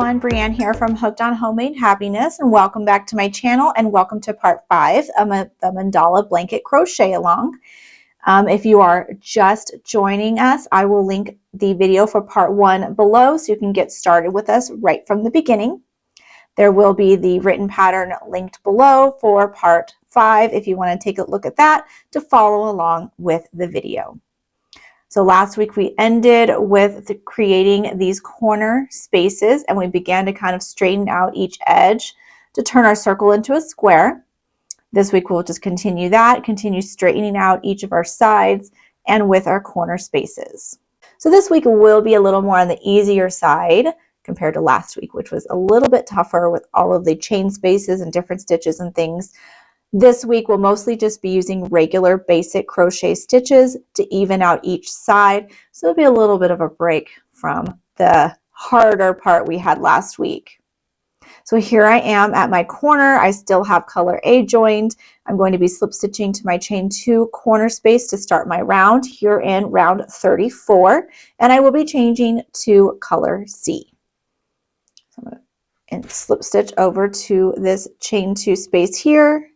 everyone, Brianne here from Hooked on Homemade Happiness, and welcome back to my channel and welcome to part 5 of the Mandala Blanket Crochet Along. If you are just joining us, I will link the video for part 1 below so you can get started with us right from the beginning. There will be the written pattern linked below for part 5 if you want to take a look at that to follow along with the video. So last week we ended with creating these corner spaces and we began to kind of straighten out each edge to turn our circle into a square. This week we'll just continue that, continue straightening out each of our sides and with our corner spaces. So this week will be a little more on the easier side compared to last week, which was a little bit tougher with all of the chain spaces and different stitches and things. This week we'll mostly just be using regular basic crochet stitches to even out each side. So it'll be a little bit of a break from the harder part we had last week. So here I am at my corner. I still have color A joined. I'm going to be slip stitching to my chain 2 corner space to start my round here in round 34. And I will be changing to color C. So I'm going to slip stitch over to this chain 2 space here.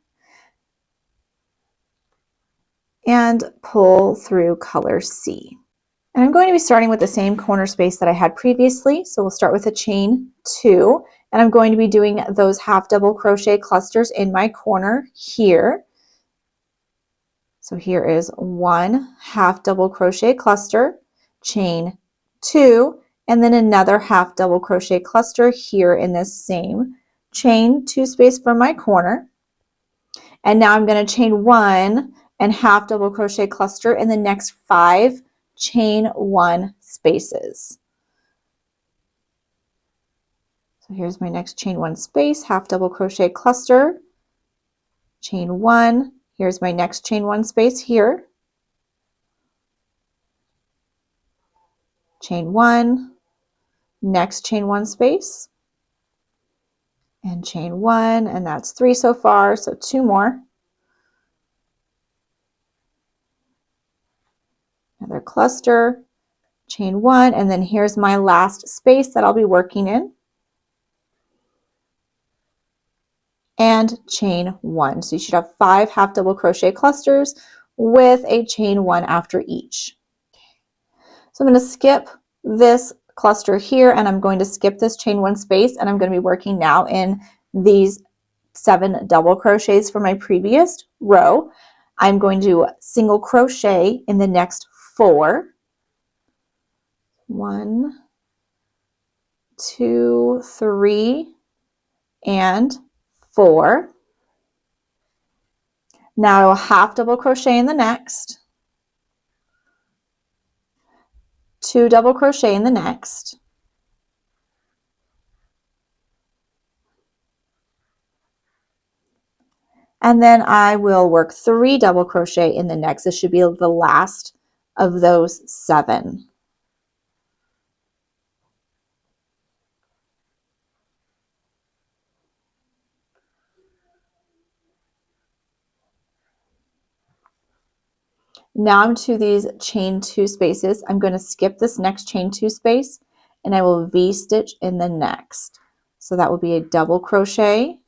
And pull through color C. And I'm going to be starting with the same corner space that I had previously. So we'll start with a chain 2, and I'm going to be doing those half double crochet clusters in my corner here. So here is 1 half double crochet cluster, chain 2, and then another half double crochet cluster here in this same chain 2 space from my corner. And now I'm going to chain 1 and half double crochet cluster in the next 5 chain 1 spaces. So here's my next chain 1 space, half double crochet cluster, chain 1, here's my next chain 1 space here, chain 1, next chain 1 space, and chain 1, and that's 3 so far, so 2 more. Another cluster, chain 1, and then here's my last space that I'll be working in. And chain 1. So you should have 5 half double crochet clusters with a chain 1 after each. So I'm going to skip this cluster here and I'm going to skip this chain 1 space and I'm going to be working now in these 7 double crochets from my previous row. I'm going to single crochet in the next 4. 1, 2, 3, and 4. Now I will half double crochet in the next, 2 double crochet in the next, and then I will work 3 double crochet in the next. This should be the last of those 7. Now I'm to these chain 2 spaces. I'm going to skip this next chain 2 space and I will V-stitch in the next. So that will be a double crochet,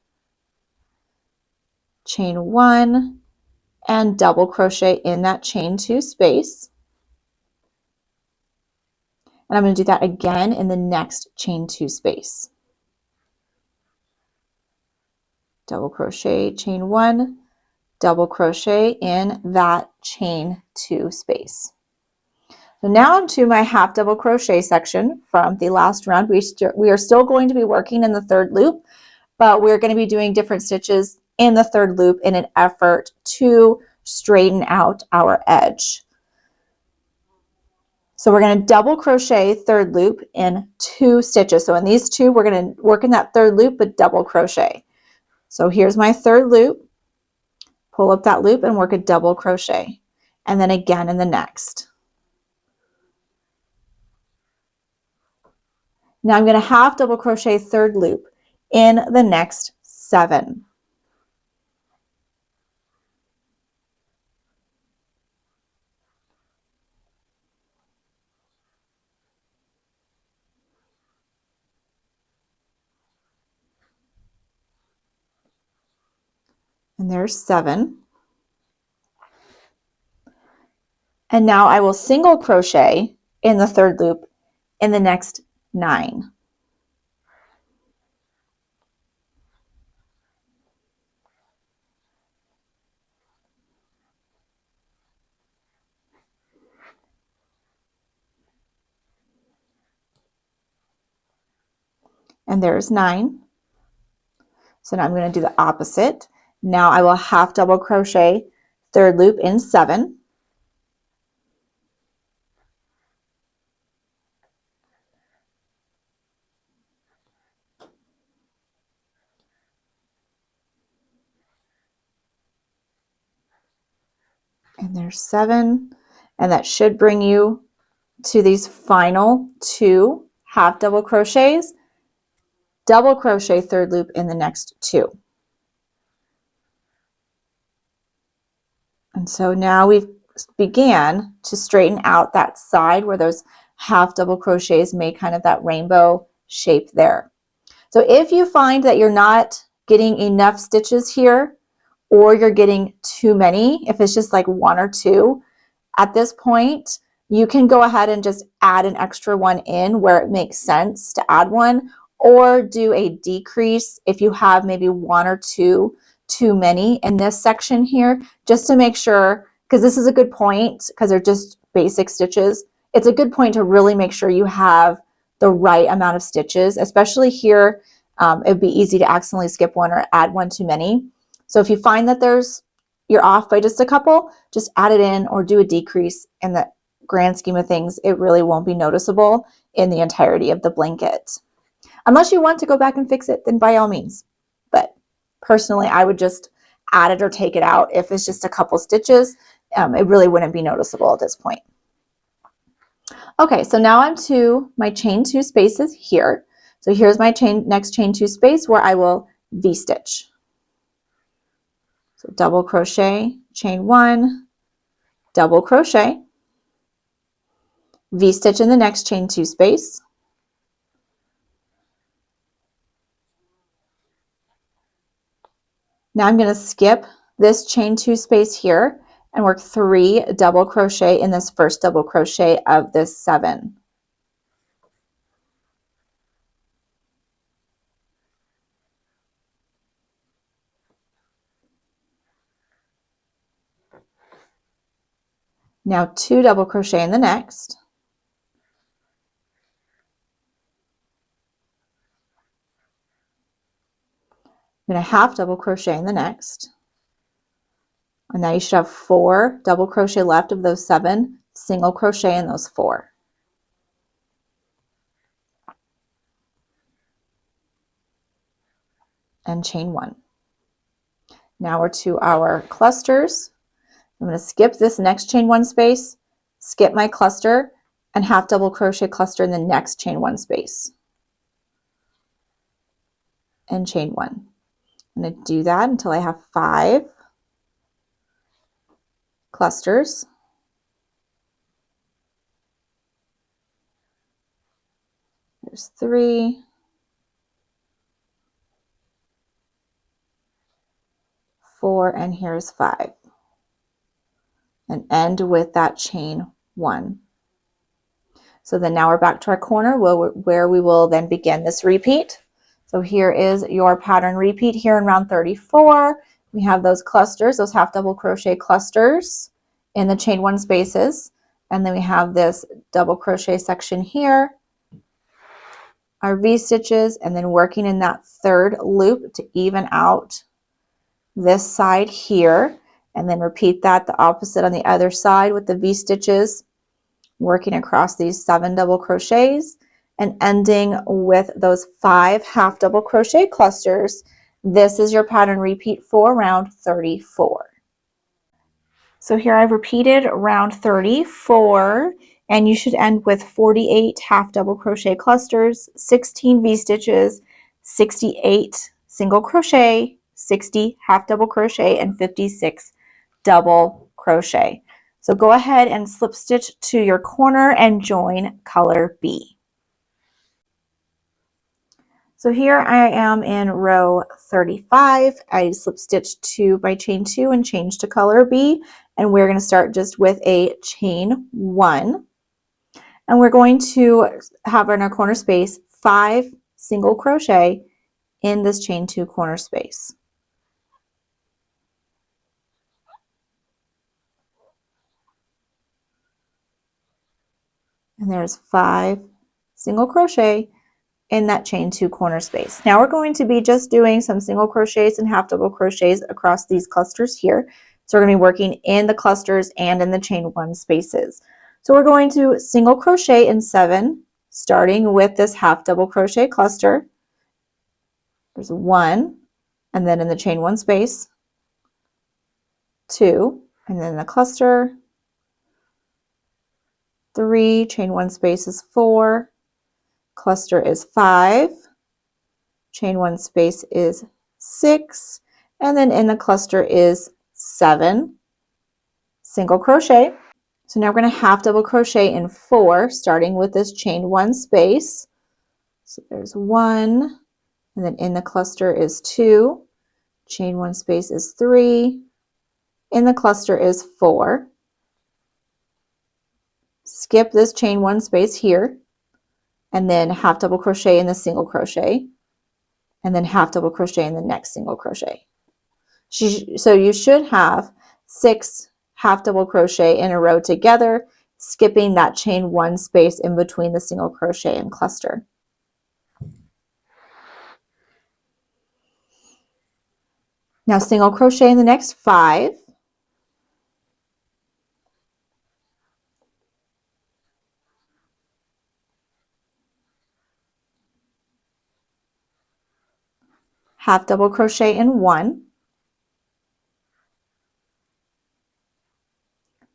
chain 1, and double crochet in that chain 2 space. And I'm going to do that again in the next chain 2 space. Double crochet, chain 1, double crochet in that chain 2 space. So now I'm to my half double crochet section from the last round. We are still going to be working in the 3rd loop, but we're going to be doing different stitches in the 3rd loop in an effort to straighten out our edge. So we're going to double crochet 3rd loop in 2 stitches. So in these 2, we're going to work in that 3rd loop but double crochet. So here's my 3rd loop. Pull up that loop and work a double crochet, and then again in the next. Now I'm going to half double crochet 3rd loop in the next 7. And there's 7. And now I will single crochet in the 3rd loop in the next 9. And there's 9. So now I'm going to do the opposite. Now I will half double crochet 3rd loop in 7. And there's 7. And that should bring you to these final 2 half double crochets, double crochet 3rd loop in the next 2. And so now we've began to straighten out that side where those half double crochets make kind of that rainbow shape there. So if you find that you're not getting enough stitches here, or you're getting too many, if it's just like 1 or 2, at this point, you can go ahead and just add an extra one in where it makes sense to add one, or do a decrease if you have maybe 1 or 2 too many in this section here, just to make sure, because this is a good point, because they're just basic stitches. It's a good point to really make sure you have the right amount of stitches, especially here. It'd be easy to accidentally skip one or add one too many. So if you find that you're off by just a couple, just add it in or do a decrease. In the grand scheme of things, it really won't be noticeable in the entirety of the blanket. Unless you want to go back and fix it, then by all means. But personally, I would just add it or take it out. If it's just a couple stitches, it really wouldn't be noticeable at this point. Okay, so now I'm to my chain 2 spaces here. So here's my next chain 2 space where I will V-stitch. So double crochet, chain 1, double crochet, V-stitch in the next chain 2 space. Now I'm going to skip this chain 2 space here and work 3 double crochet in this first double crochet of this 7. Now 2 double crochet in the next. I'm going to half double crochet in the next. And now you should have 4 double crochet left of those 7, single crochet in those 4. And chain 1. Now we're to our clusters. I'm going to skip this next chain 1 space, skip my cluster, and half double crochet cluster in the next chain 1 space. And chain 1. I'm going to do that until I have 5 clusters. There's 3, 4, and here's 5. And end with that chain 1. So then now we're back to our corner where we will then begin this repeat. So here is your pattern repeat here in round 34. We have those clusters, those half double crochet clusters in the chain 1 spaces. And then we have this double crochet section here, our V-stitches, and then working in that 3rd loop to even out this side here. And then repeat that the opposite on the other side with the V-stitches, working across these 7 double crochets and ending with those 5 half double crochet clusters. This is your pattern repeat for round 34. So here I've repeated round 34, and you should end with 48 half double crochet clusters, 16 V-stitches, 68 single crochet, 60 half double crochet, and 56 double crochet. So go ahead and slip stitch to your corner and join color B. So here I am in row 35. I slip stitched 2 by chain 2 and change to color B, and we're going to start just with a chain 1, and we're going to have in our corner space 5 single crochet in this chain 2 corner space. And there's 5 single crochet in that chain 2 corner space. Now we're going to be just doing some single crochets and half double crochets across these clusters here. So we're going to be working in the clusters and in the chain 1 spaces. So we're going to single crochet in 7, starting with this half double crochet cluster. There's 1, and then in the chain 1 space, 2, and then the cluster, 3, chain 1 space is 4, cluster is 5, chain 1 space is 6, and then in the cluster is 7 single crochet. So now we're going to half double crochet in 4, starting with this chain 1 space. So there's 1, and then in the cluster is 2, chain 1 space is 3, in the cluster is 4. Skip this chain 1 space here, and then half double crochet in the single crochet, and then half double crochet in the next single crochet. So you should have 6 half double crochet in a row together, skipping that chain 1 space in between the single crochet and cluster. Now single crochet in the next 5, half double crochet in 1,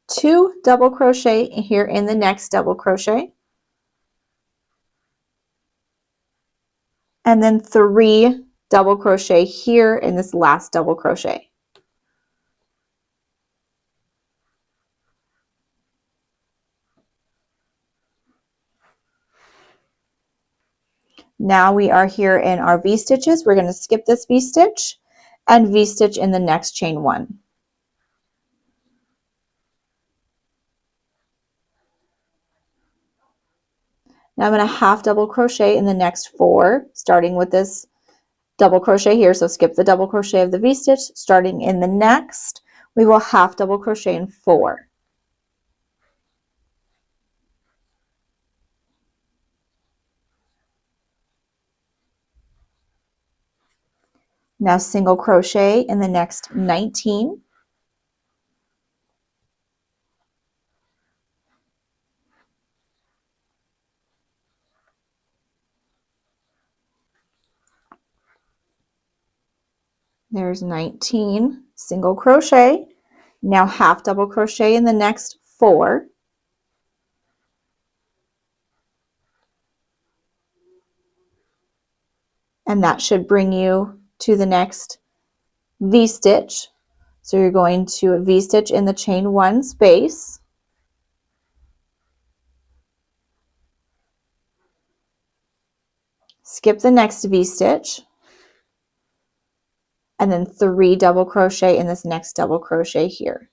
2 double crochet here in the next double crochet, and then 3 double crochet here in this last double crochet. Now we are here in our V-stitches. We're going to skip this V-stitch and V-stitch in the next chain 1. Now I'm going to half double crochet in the next 4, starting with this double crochet here. So skip the double crochet of the V-stitch. Starting in the next, we will half double crochet in 4. Now single crochet in the next 19. There's 19 single crochet. Now half double crochet in the next 4. And that should bring you to the next V-stitch. So you're going to V-stitch in the chain 1 space. Skip the next V-stitch. And then 3 double crochet in this next double crochet here.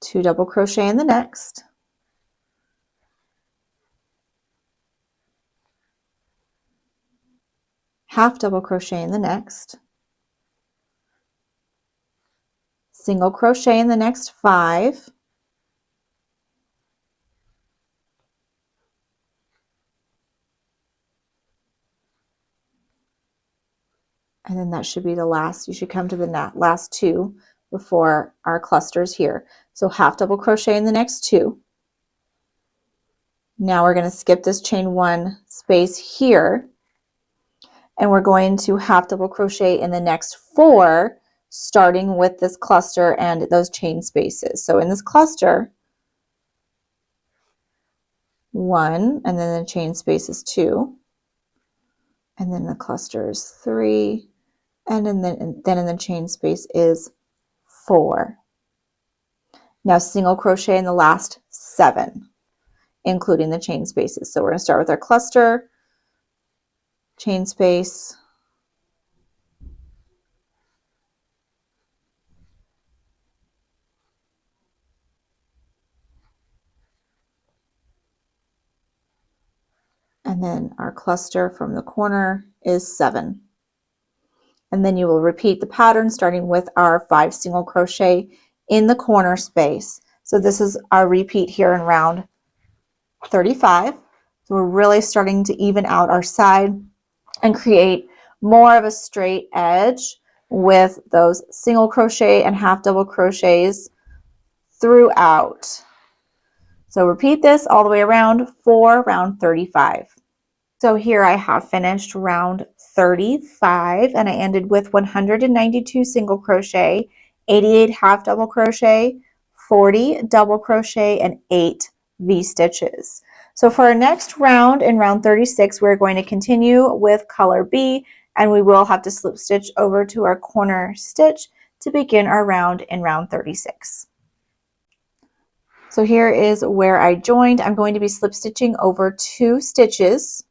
2 double crochet in the next. Half double crochet in the next. Single crochet in the next 5. And then that should be the last. You should come to the last 2 before our clusters here. So half double crochet in the next 2. Now we're going to skip this chain 1 space here, and we're going to half double crochet in the next 4, starting with this cluster and those chain spaces. So in this cluster, 1, and then the chain space is 2, and then the cluster is 3, and then in the chain space is 4. Now single crochet in the last 7, including the chain spaces. So we're going to start with our cluster, chain space, and then our cluster from the corner is 7. And then you will repeat the pattern starting with our 5 single crochet in the corner space. So this is our repeat here in round 35. So we're really starting to even out our side and create more of a straight edge with those single crochet and half double crochets throughout. So repeat this all the way around for round 35. So here I have finished round 35 and I ended with 192 single crochet, 88 half double crochet, 40 double crochet, and 8 V-stitches. So for our next round, in round 36, we're going to continue with color B, and we will have to slip stitch over to our corner stitch to begin our round in round 36. So here is where I joined. I'm going to be slip stitching over 2 stitches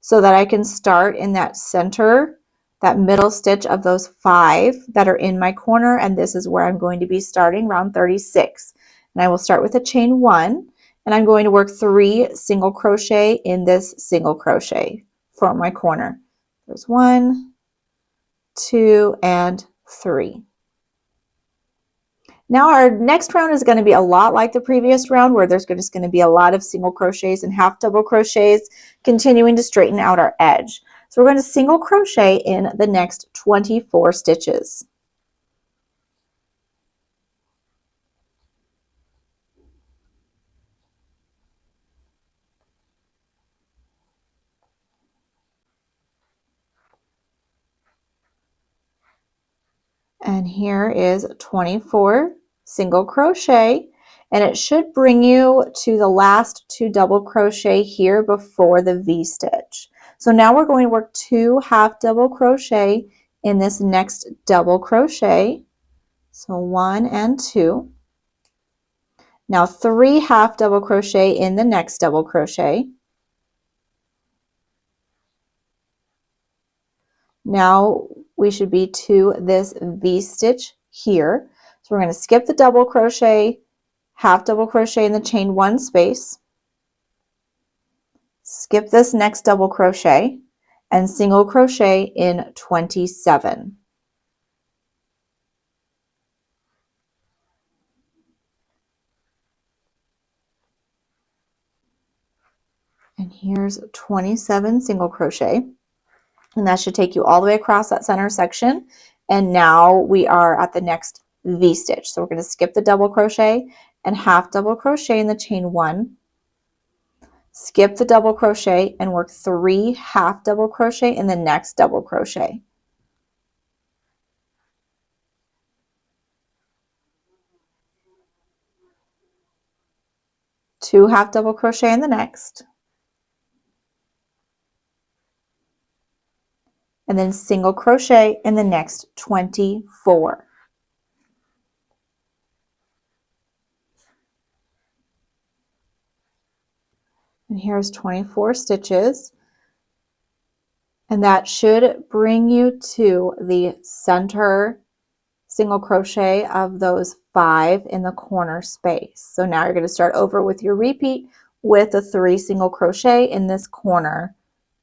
so that I can start in that center, that middle stitch of those 5 that are in my corner, and this is where I'm going to be starting round 36. And I will start with a chain 1, and I'm going to work 3 single crochet in this single crochet for my corner. There's 1, 2, and 3. Now our next round is going to be a lot like the previous round, where there's just going to be a lot of single crochets and half double crochets, continuing to straighten out our edge. So we're going to single crochet in the next 24 stitches. And here is 24 single crochet, and it should bring you to the last 2 double crochet here before the V-stitch. So now we're going to work 2 half double crochet in this next double crochet. So 1 and 2. Now 3 half double crochet in the next double crochet. Now we should be to this V-stitch here. So we're going to skip the double crochet, half double crochet in the chain 1 space, skip this next double crochet, and single crochet in 27. And here's 27 single crochet. And that should take you all the way across that center section. And now we are at the next V-stitch. So we're going to skip the double crochet and half double crochet in the chain 1, skip the double crochet and work 3 half double crochet in the next double crochet. Two half double crochet in the next, and then single crochet in the next 24. And here's 24 stitches, and that should bring you to the center single crochet of those 5 in the corner space. So now you're going to start over with your repeat with the 3 single crochet in this corner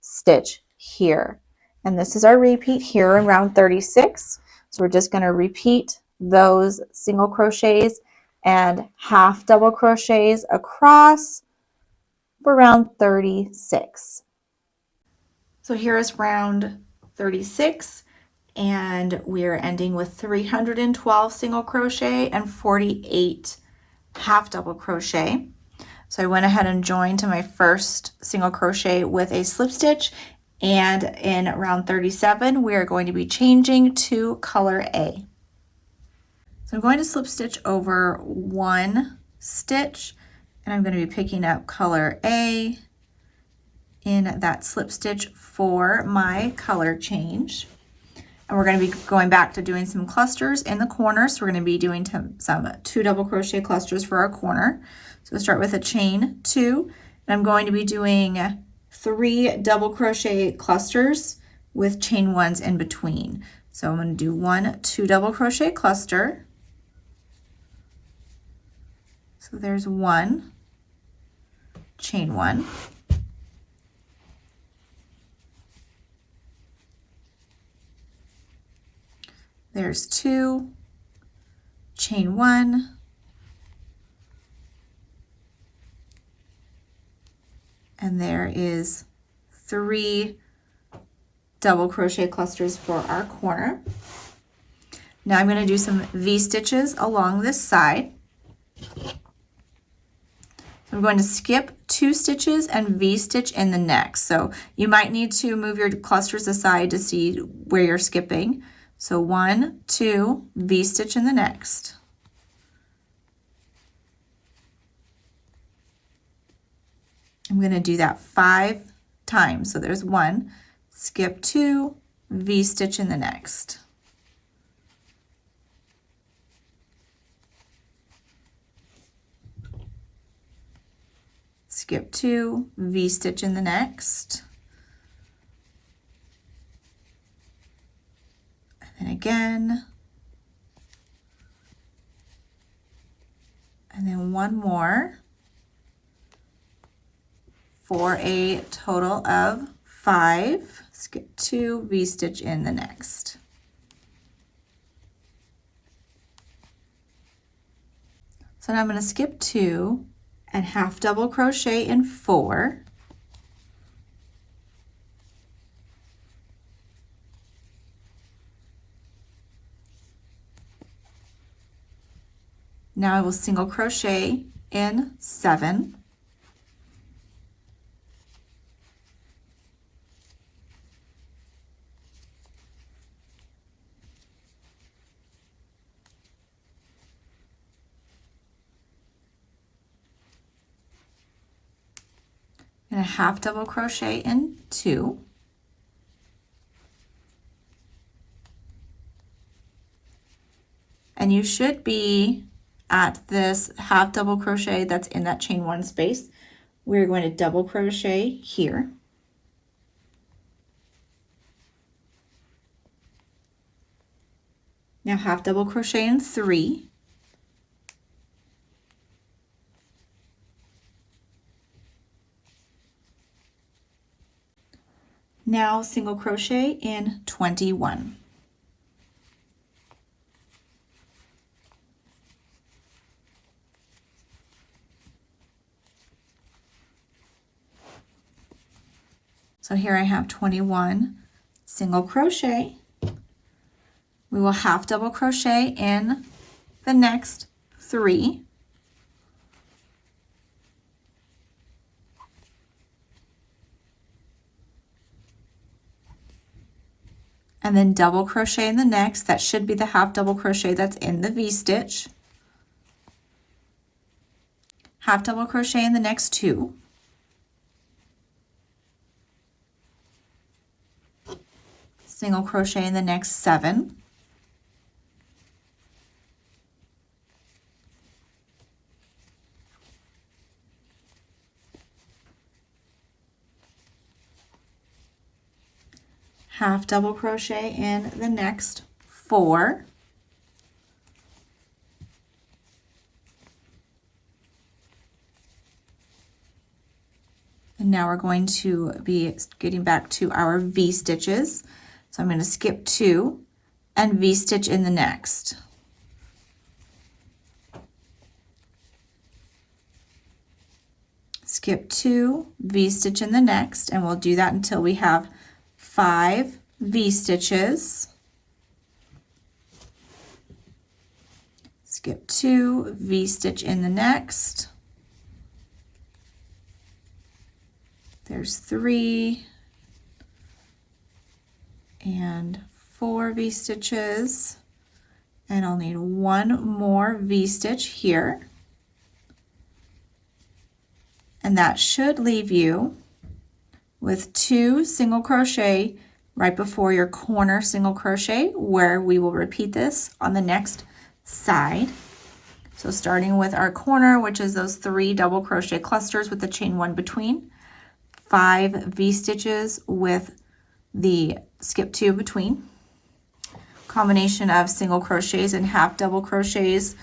stitch here. And this is our repeat here in round 36. So we're just going to repeat those single crochets and half double crochets across for round 36. So here is round 36, and we're ending with 312 single crochet and 48 half double crochet. So I went ahead and joined to my first single crochet with a slip stitch, and in round 37 we are going to be changing to color A. So I'm going to slip stitch over 1 stitch, and I'm going to be picking up color A in that slip stitch for my color change. And we're going to be going back to doing some clusters in the corner. So we're going to be doing some 2 double crochet clusters for our corner. So we'll start with a chain 2, and I'm going to be doing 3 double crochet clusters with chain 1s in between. So I'm going to do 1 2 double crochet cluster. So there's 1, chain 1. There's 2, chain 1, and there is 3 double crochet clusters for our corner. Now I'm going to do some V-stitches along this side. So I'm going to skip 2 stitches and V-stitch in the next. So you might need to move your clusters aside to see where you're skipping. So 1 2 V-stitch in the next. I'm going to do that 5 times. So there's 1, skip 2, V-stitch in the next. Skip 2, V-stitch in the next. And then again. And then 1 more. For a total of 5. Skip 2, V-stitch in the next. So now I'm going to skip 2 and half double crochet in 4. Now I will single crochet in 7. And a half double crochet in 2. And you should be at this half double crochet that's in that chain 1 space. We're going to double crochet here. Now half double crochet in 3. Now single crochet in 21. So here I have 21 single crochet. We will half double crochet in the next 3. And then double crochet in the next. That should be the half double crochet that's in the V-stitch. Half double crochet in the next 2. Single crochet in the next 7. Half double crochet in the next 4. And now we're going to be getting back to our V-stitches. So I'm going to skip 2 and V-stitch in the next. Skip 2, V-stitch in the next, and we'll do that until we have 5 V-stitches. Skip 2, V-stitch in the next. There's 3 and 4 V-stitches, and I'll need 1 more V-stitch here. And that should leave you with 2 single crochet right before your corner single crochet, where we will repeat this on the next side. So starting with our corner, which is those 3 double crochet clusters with the chain 1 between, 5 V-stitches with the skip 2 between, combination of single crochets and half double crochets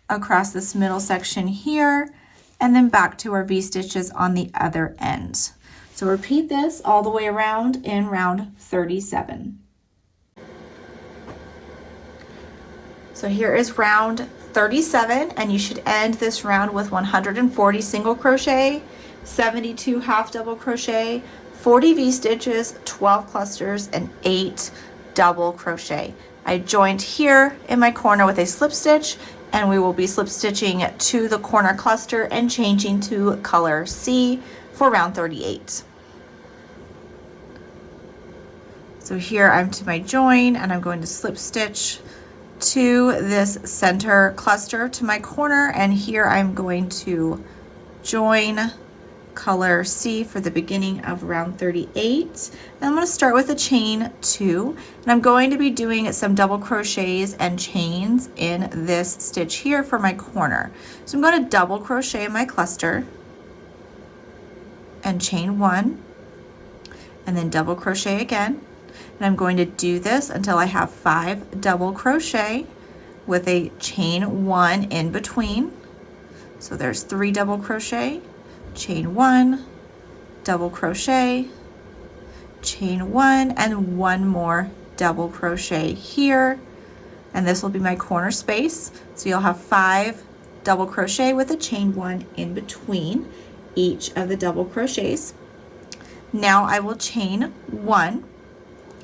across this middle section here, and then back to our V-stitches on the other end. So repeat this all the way around in round 37. So here is round 37, and you should end this round with 140 single crochet, 72 half double crochet, 40 V-stitches, 12 clusters, and 8 double crochet. I joined here in my corner with a slip stitch, and we will be slip stitching to the corner cluster and changing to color C for round 38. So here I'm to my join, and I'm going to slip stitch to this center cluster to my corner, and here I'm going to join color C for the beginning of round 38. And I'm going to start with a chain 2, and I'm going to be doing some double crochets and chains in this stitch here for my corner. So I'm going to double crochet in my cluster and chain 1, and then double crochet again. And I'm going to do this until I have 5 double crochet with a chain 1 in between. So there's 3 double crochet, chain 1, double crochet, chain 1, and 1 more double crochet here. And this will be my corner space. So you'll have 5 double crochet with a chain 1 in between each of the double crochets. Now I will chain 1.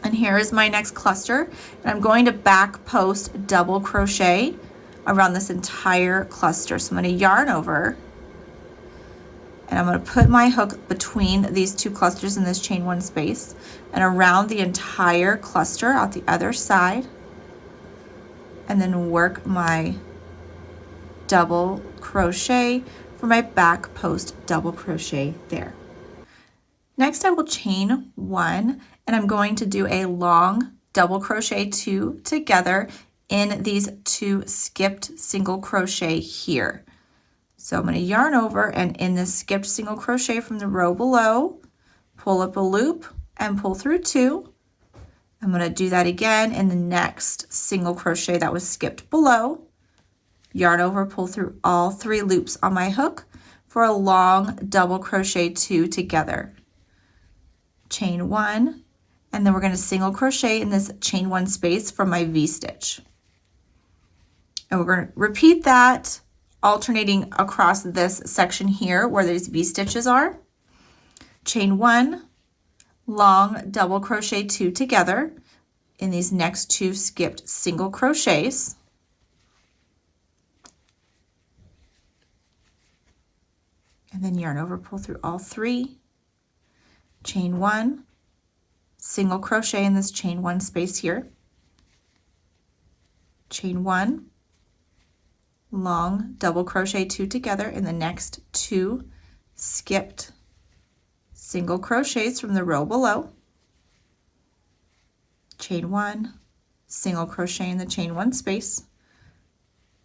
And here is my next cluster, and I'm going to back post double crochet around this entire cluster. So I'm going to yarn over, and I'm going to put my hook between these 2 clusters in this chain 1 space, and around the entire cluster out the other side, and then work my double crochet for my back post double crochet there. Next I will chain 1, and I'm going to do a long double crochet 2 together in these 2 skipped single crochet here. So I'm going to yarn over, and in this skipped single crochet from the row below, pull up a loop and pull through 2. I'm going to do that again in the next single crochet that was skipped below, yarn over, pull through all 3 loops on my hook for a long double crochet 2 together. Chain 1, and then we're going to single crochet in this chain 1 space from my V-stitch. And we're going to repeat that, alternating across this section here where these V-stitches are. Chain 1, long double crochet 2 together in these next 2 skipped single crochets. And then yarn over, pull through all 3. Chain 1, single crochet in this chain 1 space here, chain 1, long double crochet 2 together in the next 2 skipped single crochets from the row below, chain 1, single crochet in the chain 1 space,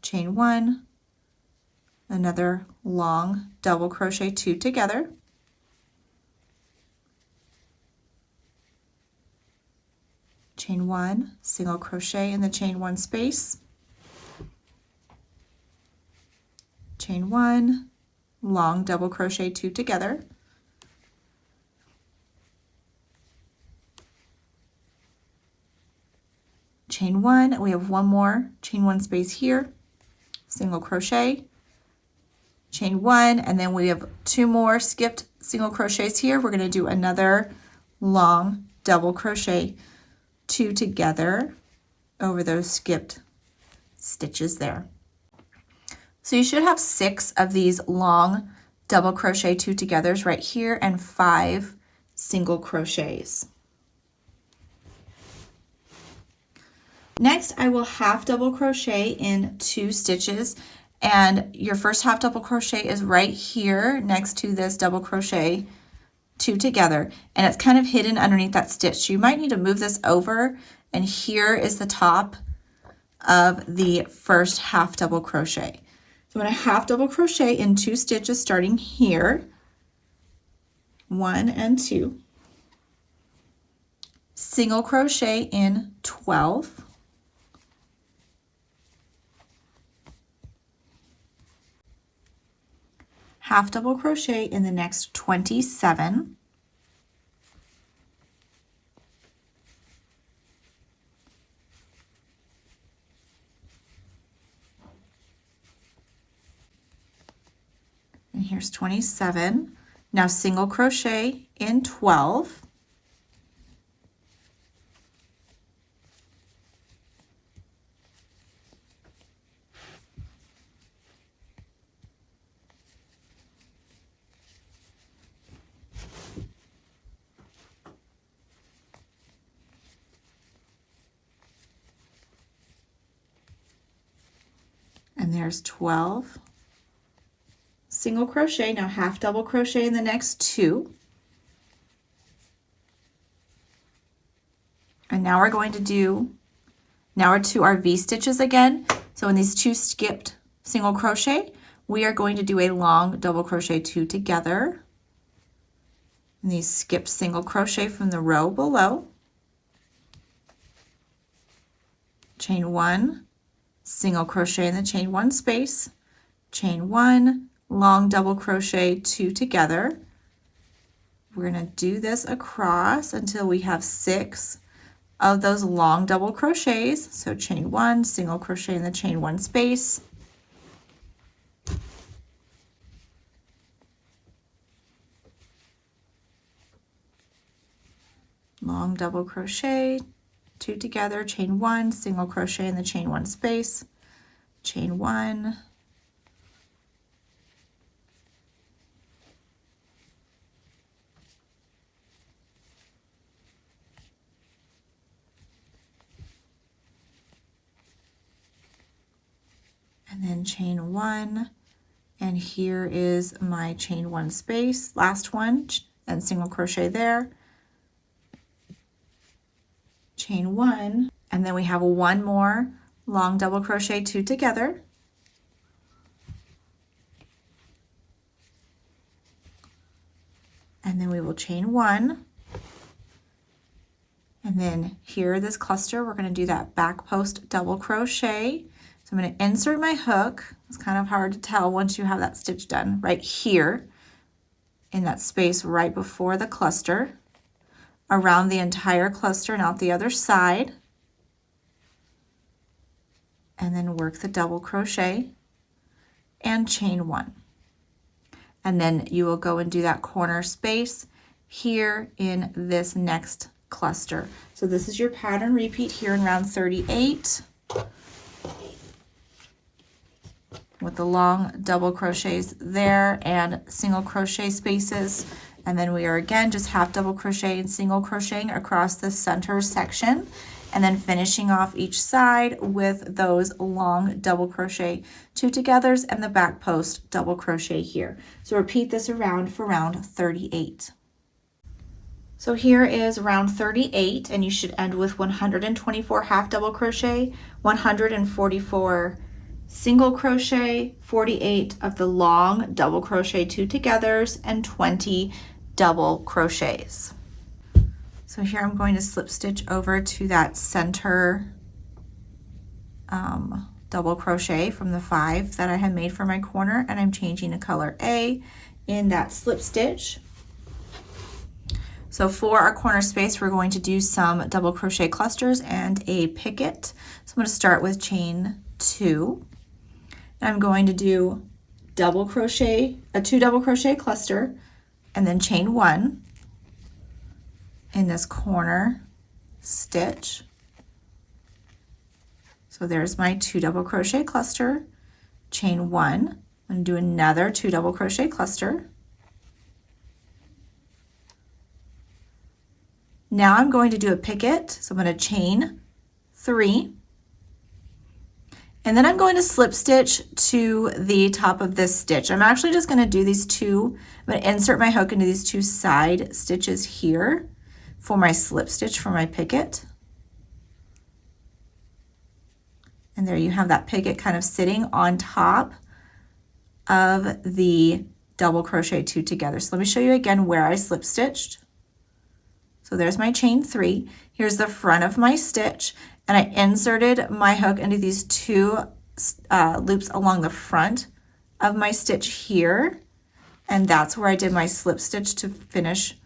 chain 1, another long double crochet 2 together, chain 1, single crochet in the chain 1 space, chain 1, long double crochet 2 together, chain 1, we have 1 more chain 1 space here, single crochet, chain 1, and then we have 2 more skipped single crochets here. We're going to do another long double crochet 2 together over those skipped stitches there. So you should have 6 of these long double crochet 2 togethers right here and 5 single crochets. Next, I will half double crochet in 2 stitches, and your first half double crochet is right here next to this double crochet two together, and it's kind of hidden underneath that stitch. So you might need to move this over, and here is the top of the first half double crochet. So I'm going to half double crochet in 2 stitches starting here, 1 and 2, single crochet in 12, half double crochet in the next 27, and here's 27. Now single crochet in 12, and there's 12 single crochet. Now half double crochet in the next 2, and now we're going to do, now we're to our V stitches again. So in these 2 skipped single crochet, we are going to do a long double crochet 2 together, and these skipped single crochet from the row below, chain 1, single crochet in the chain 1 space, chain 1, long double crochet 2 together. We're going to do this across until we have 6 of those long double crochets. So chain 1, single crochet in the chain 1 space, long double crochet 2 together, chain 1, single crochet in the chain 1 space, chain 1, and then chain 1, and here is my chain 1 space, last one, and single crochet there, chain 1, and then we have 1 more long double crochet 2 together, and then we will chain 1, and then here this cluster we're going to do that back post double crochet. So I'm going to insert my hook. It's kind of hard to tell once you have that stitch done, right here in that space right before the cluster, around the entire cluster and out the other side, and then work the double crochet and chain 1. And then you will go and do that corner space here in this next cluster. So this is your pattern repeat here in round 38 with the long double crochets there and single crochet spaces. And then we are again just half double crochet and single crocheting across the center section, and then finishing off each side with those long double crochet 2 togethers and the back post double crochet here. So repeat this around for round 38. So here is round 38, and you should end with 124 half double crochet, 144 single crochet, 48 of the long double crochet 2 togethers, and 20 double crochets. So here I'm going to slip stitch over to that center double crochet from the 5 that I had made for my corner, and I'm changing the color A in that slip stitch. So for our corner space, we're going to do some double crochet clusters and a picket. So I'm going to start with chain 2. And I'm going to do double crochet, a 2 double crochet cluster, and then chain 1 in this corner stitch. So there's my 2 double crochet cluster, chain 1. I'm going to do another 2 double crochet cluster. Now I'm going to do a picket, so I'm going to chain 3, And then I'm going to slip stitch to the top of this stitch. I'm actually just going to do these two. I'm going to insert my hook into these two side stitches here for my slip stitch for my picket. And there you have that picket kind of sitting on top of the double crochet two together. So let me show you again where I slip stitched. So there's my chain 3. Here's the front of my stitch, and I inserted my hook into these two loops along the front of my stitch here, and that's where I did my slip stitch to finish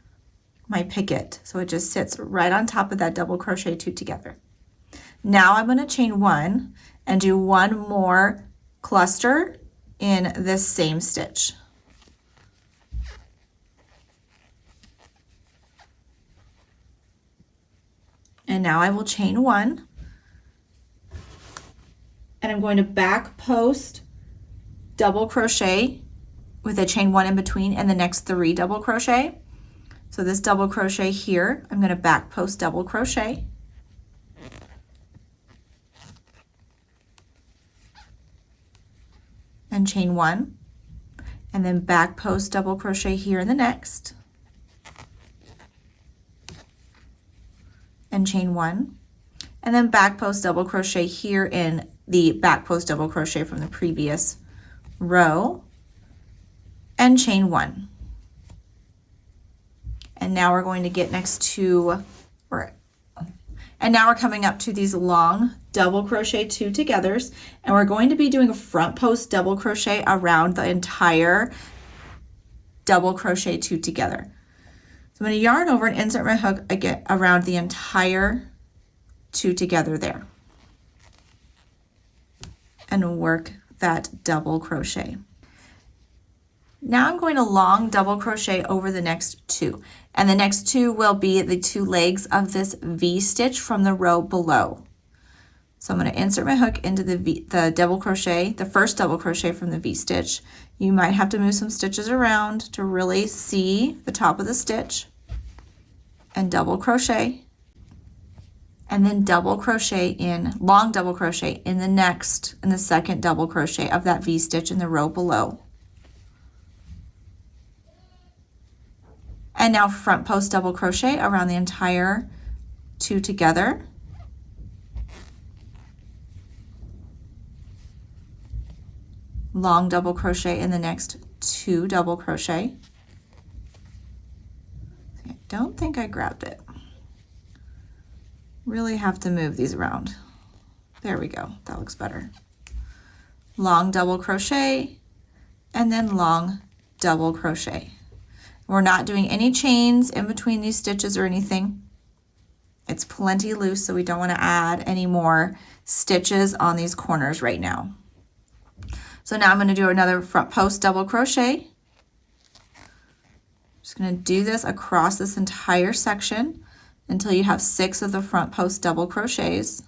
my picket. So it just sits right on top of that double crochet two together. Now I'm going to chain 1 and do one more cluster in this same stitch. And now I will chain 1, and I'm going to back post double crochet with a chain 1 in between and the next 3 double crochet. So this double crochet here, I'm going to back post double crochet. And chain 1, and then back post double crochet here in the next, and chain 1, and then back post double crochet here in the back post double crochet from the previous row, and chain 1. And now we're going to get next to, and now we're coming up to these long double crochet 2 togethers, and we're going to be doing a front post double crochet around the entire double crochet 2 together. So I'm going to yarn over and insert my hook again around the entire 2 together there, and work that double crochet. Now I'm going to long double crochet over the next 2, and the next 2 will be the 2 legs of this V stitch from the row below. So I'm going to insert my hook into the double crochet, the first double crochet from the V stitch. You might have to move some stitches around to really see the top of the stitch, and double crochet, and then double crochet in, long double crochet in the second double crochet of that V stitch in the row below. And now front post double crochet around the entire 2 together. Long double crochet in the next 2 double crochet. I don't think I grabbed it. Really have to move these around. There we go, that looks better. Long double crochet, and then long double crochet. We're not doing any chains in between these stitches or anything. It's plenty loose, so we don't want to add any more stitches on these corners right now. So now I'm going to do another front post double crochet. Just going to do this across this entire section until you have 6 of the front post double crochets.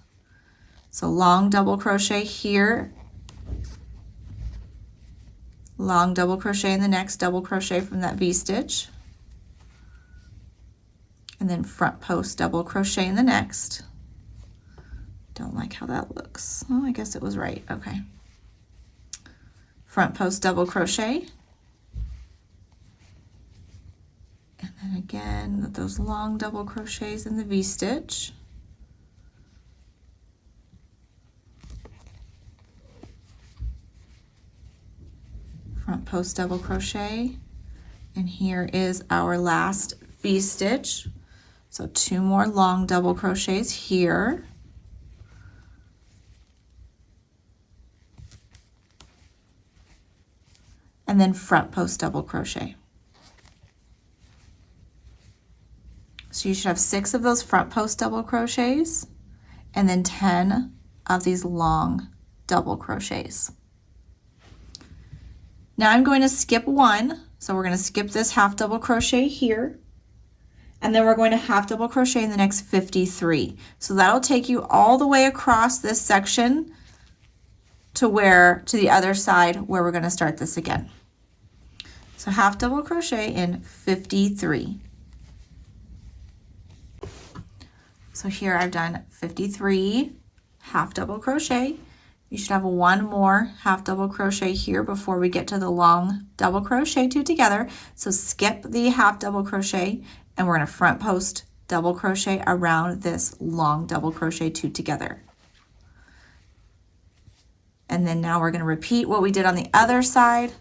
So long double crochet here, long double crochet in the next double crochet from that V stitch, and then front post double crochet in the next. Don't like how that looks. Oh, I guess it was right. Okay. Front post double crochet, and then again those long double crochets in the V stitch. Front post double crochet, and here is our last V stitch. So 2 more long double crochets here, and then front post double crochet. So you should have 6 of those front post double crochets, and then 10 of these long double crochets. Now I'm going to skip 1, so we're going to skip this half double crochet here, and then we're going to half double crochet in the next 53. So that'll take you all the way across this section to the other side where we're going to start this again. So half double crochet in 53. So here I've done 53 half double crochet. You should have one more half double crochet here before we get to the long double crochet 2 together. So skip the half double crochet and we're going to front post double crochet around this long double crochet 2 together. And then now we're going to repeat what we did on the other side.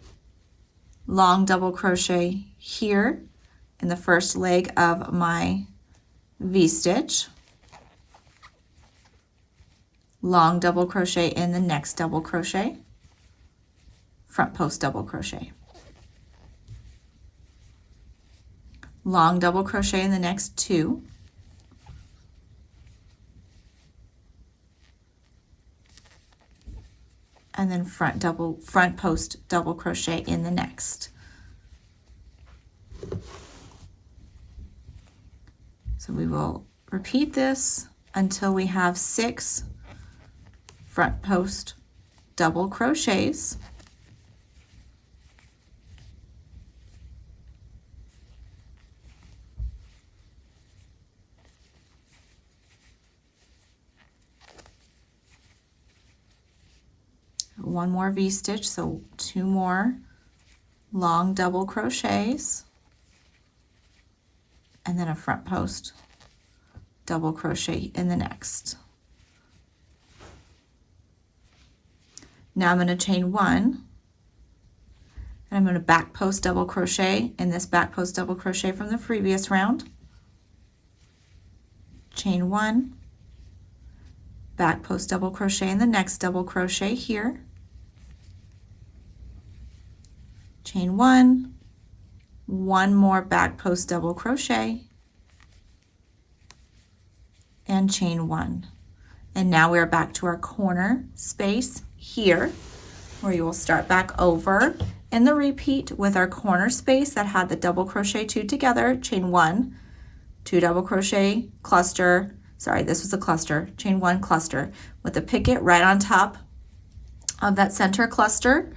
Long double crochet here in the first leg of my V-stitch. Long double crochet in the next double crochet. Front post double crochet. Long double crochet in the next 2. And then front post double crochet in the next. So we will repeat this until we have 6 front post double crochets. One more V-stitch, so 2 more long double crochets, and then a front post double crochet in the next. Now I'm going to chain 1, and I'm going to back post double crochet in this back post double crochet from the previous round. Chain 1, back post double crochet in the next double crochet here. Chain 1, one more back post double crochet, and chain 1. And now we're back to our corner space here, where you will start back over in the repeat with our corner space that had the double crochet 2 together, chain 1, 2 double crochet, cluster, sorry, this was a cluster, chain 1 cluster with a picket right on top of that center cluster,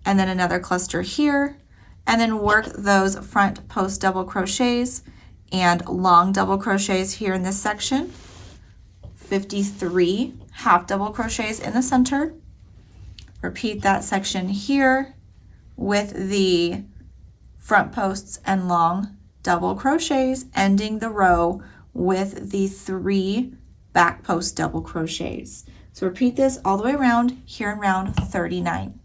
and then another cluster here, and then work those front post double crochets and long double crochets here in this section. 53 half double crochets in the center. Repeat that section here with the front posts and long double crochets, ending the row with the 3 back post double crochets. So repeat this all the way around here in round 39.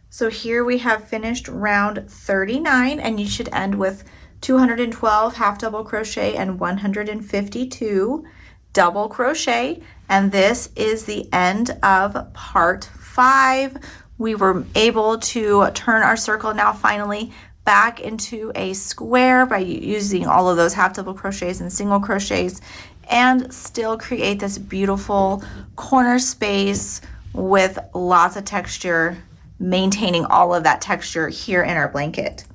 So here we have finished round 39, and you should end with 212 half double crochet and 152 double crochet. And this is the end of part 5. We were able to turn our circle now finally back into a square by using all of those half double crochets and single crochets, and still create this beautiful corner space with lots of texture, maintaining all of that texture here in our blanket.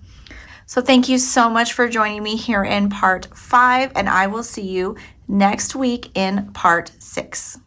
So thank you so much for joining me here in part 5, and I will see you next week in part 6.